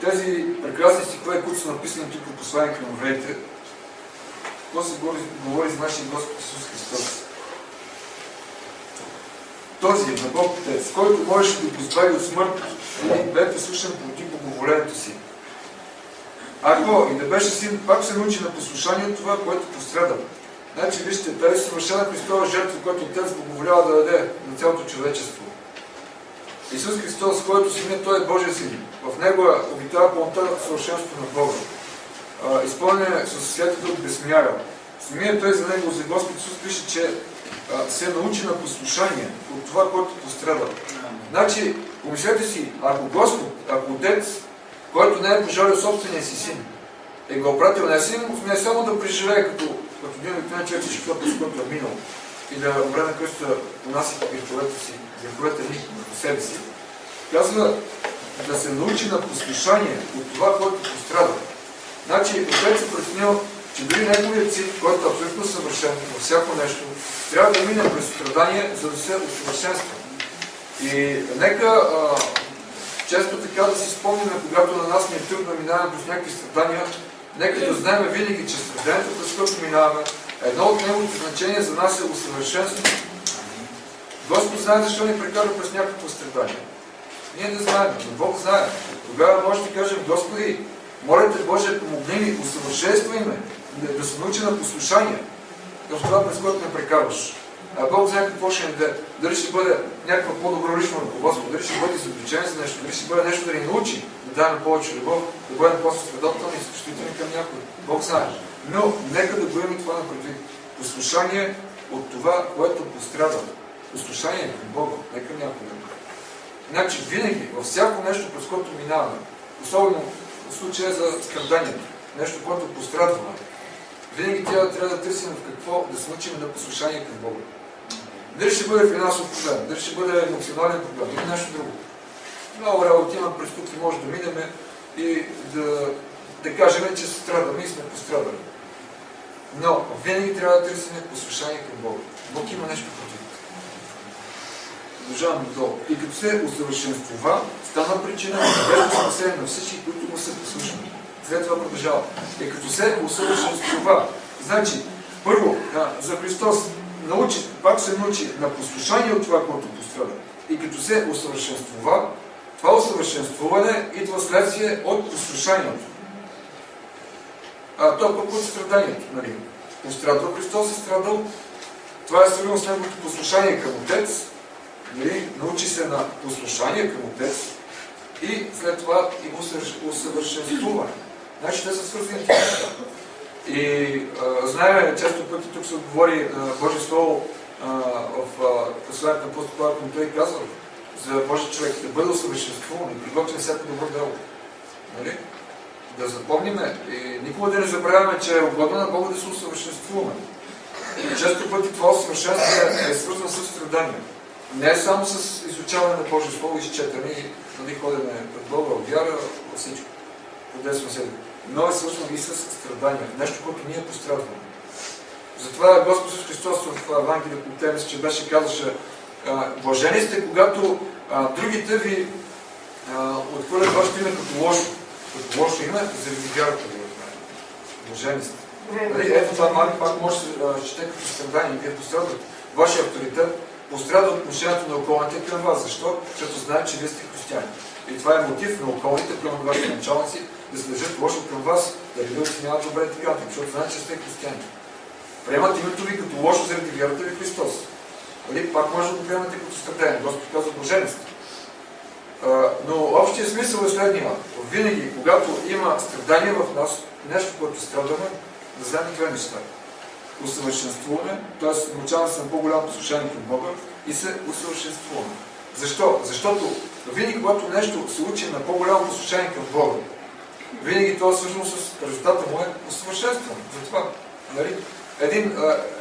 тези прекрасни стихове, които са написани тук в послание към евреите, какво се говори за нашия Господ Исус Христос? Този на Бог Отец, който можеше да го избави от смърт и бе послушен против благоволението си. Ако и да беше син, пак се научи на послушание от това, което пострадал. Значи, вижте, тази съвършена Христова жертва, която Отец благоволява да даде на цялото човечество. Исус Христос, който син, Той е Божия син. В Него обитава пълнота на съвършенството на Бога. Изпълнен със Святия Дух безмяра. Самият Той за Него, за Господ Исус, пише, че се научи на послушание от това, което пострада. Значи, помислете си, ако Господ, ако Отец, който не е пожалил собствения си син, е го опратил не само да преживее като един обикновен човек всичко това, през което е минал, и да умре на кръста, понася греховете ни върху себе си, казва да се научи на послушание от това, което пострада. Значи, Отец е преценил, че дори неговият син, който е абсолютно съвършен във всяко нещо, трябва да мине през страдание, за да се усъвършенства. И нека често така да си спомняме, когато на нас ни е трудно да минаваме през някакви страдания, нека да знаем винаги, че страданието, през което минаваме, едно от неговите значения за нас е усъвършенство. Господ знае защо ни прекарва през някакво страдание. Ние не знаем, но Бог знае. Тогава може да кажем: Господи, моля Те, Боже, помогни ми, усъвършенствай ме, да се научи на послушание в това, през което ме прекарваш. А Бог знае какво ще ни даде. Дали ще бъде някакво по-добро лично ръководство, дали ще бъде изобличение за нещо, дали ще бъде нещо да ни научи, да даваме повече любов, да бъдем по-състрадателни и съчувствителни към някой. Бог знае. Но нека да го имаме това на предвид. Послушание от това, което пострада. Послушание към Бога, не към някой. Значи винаги, във всяко нещо, през което минаваме, особено в случая за страданието, нещо, което пострадваме, винаги трябва да търсим в какво да се научим на послушание към Бога. Дали ще бъде финансов проблем, дали ще бъде емоционален проблем или нещо друго. Много работи има, през тук може да минем и да кажем, че страдаме и сме пострадали. Но винаги трябва да търсим послушание към Бога. Бог има нещо против. Продължаваме долу. И като се усъвършенствува, стана причина на вечно спасение на всички, които му са послушани. След това продължава. И като се усъвършенствува, значи, първо, за Христос пак се научи на послушание от това, което пострада. И като се усъвършенствува, това усъвършенствуване идва следствие от послушанието. То пък от страданието. Нали? Пострадал Христос е страдал. Това е свързано с неговото послушание към Отец. Нали? Научи се на послушание към Отец и след това и усъвършенствуване. Значи те са свързани това неща. И знаем, често пъти тук се отговори Божие Слово в посланието на апостол Павел, който той казва за Божия човек да бъде усъвършенствуван и приготвен всяко добро дело. Нали? Да запомниме и никога да не забравяме, че е угодно на Бога да се усъвършенствуваме. И често пъти това усъвършенство е свързано с страдания. Не е само с изучаване на Божие Слово, изчетане и нали, ходене пред Бога, вяра, във всичко. Подесвам се. Но е свързано и с страдания. Нещо, което ние пострадваме. Затова Господ Исус Христос в Евангелието от Темес, че беше казваше: блажени сте, когато другите ви отхвърлят вашето име като лошо име, заради вярата ви в мен. Блажени сте. Ето това малко пак може да се чете като страдание. Вие пострадвате. Вашия авторитет пострада отношението на околните към вас. Защо? Защото знаят, че вие сте християни. И това е мотив на околните към вашите началници да се държат лошо към вас, да ви оценяват добре така, защото знаят, че сте християни. Приемат името ви като лошо заради вярата ви в Христос. Пак може да го приемате като страдение. Господ казва: блажени сте. Но общия смисъл е следния. Винаги, когато има страдание в нас, нещо, което страдаме, да знаем две неща. Усъвършенствуване, т.е. научаваме се на по-голямо послушание към Бога и се усъвършенствуваме. Защо? Защото винаги, когато нещо се учи на по-голямо послушание към Бога, винаги това свързано с резултата му е усъвършенстване. Затова, нали?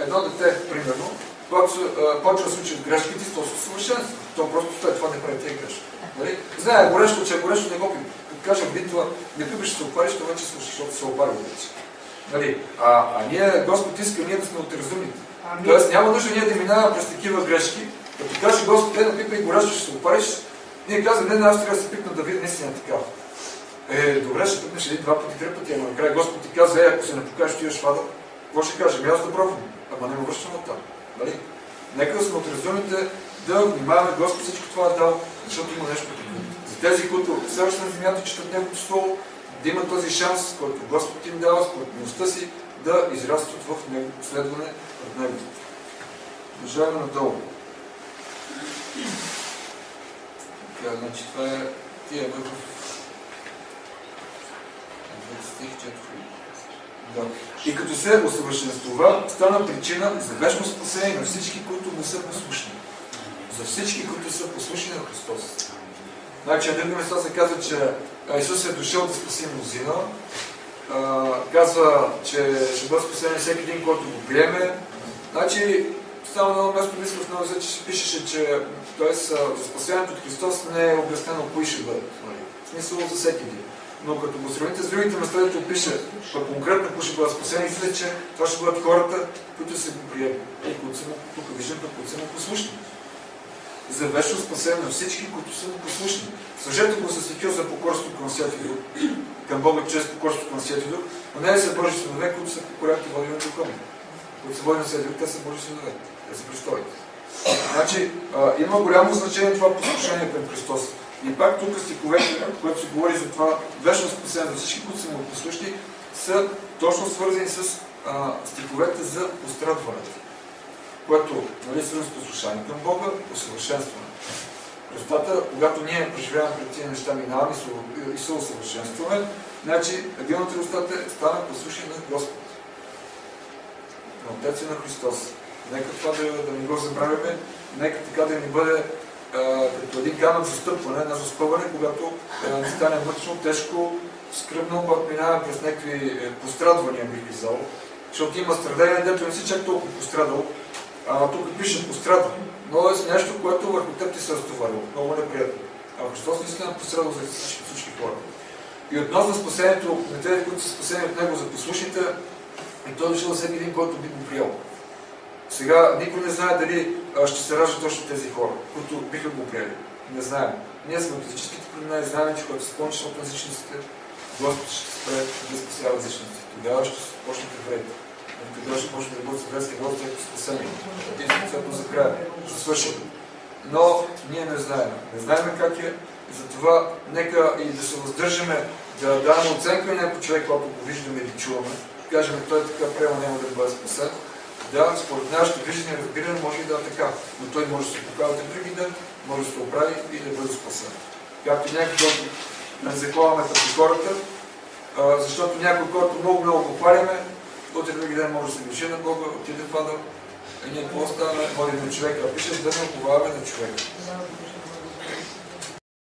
Едно дете, примерно, когато почва да се учи от грешките, то се усъвършенства. То просто след това не прави тези грешки. Нали? Знае горещо, че е горещо, не го пи. Като кажем битва, не пипиш, ще се опариш, това вече свърши, защото се опарва вече. Нали? Ние, Господ иска ние да сме от разумните. Тоест няма нужда ние да минаваме през такива грешки. Като каже Господ: напипай горещо, ще се опариш. Ние казваме: не, аз трябва да се пипна да видя наистина такава. Добре, ще тръгнеш един, два пъти, три пъти, ама накрая Господ ти казва, ако се не покажеш тия швада, какво ще кажем? Аз да пробвам, ама не ме връщам от там. Нали? Нека да сме от разумните, да внимаваме Господ всичко това е дал, защото има нещо такова. За тези, които съвършат на земята, четат Неговото Слово, да имат този шанс, който Господ им дава, според милостта си, да израстват в Него, следване от Него. Продължаваме надолу. Така, значи това е тия в стих 4. Да. И като се усъвършенствува, стана причина за вечно спасение на всички, които не са послушни. За всички, които са послушни на Христос. Значи, на други места се казва, че Исус е дошъл да спаси мнозина. Казва, че ще бъде спасен всеки един, който го приеме. Значи, само на едно място мисля в Новия Завет, че се пишеше, че за спасението от Христос не е обяснено кои ще бъдат. В смисъл за всеки един. Но като го сравните с другите места, където пише конкретно кои ще бъдат спасени, мисля, че това ще бъдат хората, които са го приемат. Тук виждам, които са му послушни. За вечно спасение на всички, които са му послушни. Свържете го с Ехил за покорство към Святия Дух, към Бога чрез покорство към Святия Дух, но не са Божи синове, които са покоряват и водени на Духа му. Които са водени на Святия Дух, те са Божи синове. Те са Христовите. Значи, има голямо значение това послушание към Христос. И пак тук стиховете, които се говори за това вечно спасение за всички, които са му послушни, са точно свързани с стиховете за пострадването. Което, нали, свързано с послушание към Бога, усъвършенстване. Резултата, когато ние преживяваме пред тия неща, минаваме и се усъвършенстваме, значи един от резултатите е стане послушен на Господ. На Отец и на Христос. Нека това да не го забравяме, нека така да ни бъде като един камък за стъпване, на заспъване, когато ни стане мъчно, тежко, скръбно, когато минаваме през някакви пострадвания, бих казал. Защото има страдания, дето не си чак толкова пострадал. Тук пише пострадване, но е нещо, което върху теб ти се разтоварило. Много неприятно. Христос наистина пострадал за всички хора. И относно спасението на тези, които са спасени от Него за послушните, и той дошъл за всеки един, който би го приел. Сега никой не знае дали ще се раждат точно тези хора, които биха го приели. Не знаем. Ние сме от физическите племена и знаем, че когато се спомниш от езичниците, Господ ще спре да спасява езичниците. Тогава ще почнат евреите. Тогава ще почне да бъдат съвременски Господ, тъй като спасени. Единството за края. Ще свършим. Но ние не знаем. Не знаем как е. Затова нека и да се въздържаме да даваме оценка на някой човек, когато го виждаме или чуваме. Кажем, той е така приема, няма да бъде спасен. Да, според нашето виждане и разбиране може и да е така, но той може да се покава други ден, може да се оправи и да бъде спасен. Както някой, който не заклаваме като хората, защото някой, който много го хваляме, утре други ден може да се греши на Бога, отиде в ада, и ние какво оставаме, молим на човека, пише да не уповаваме на човека.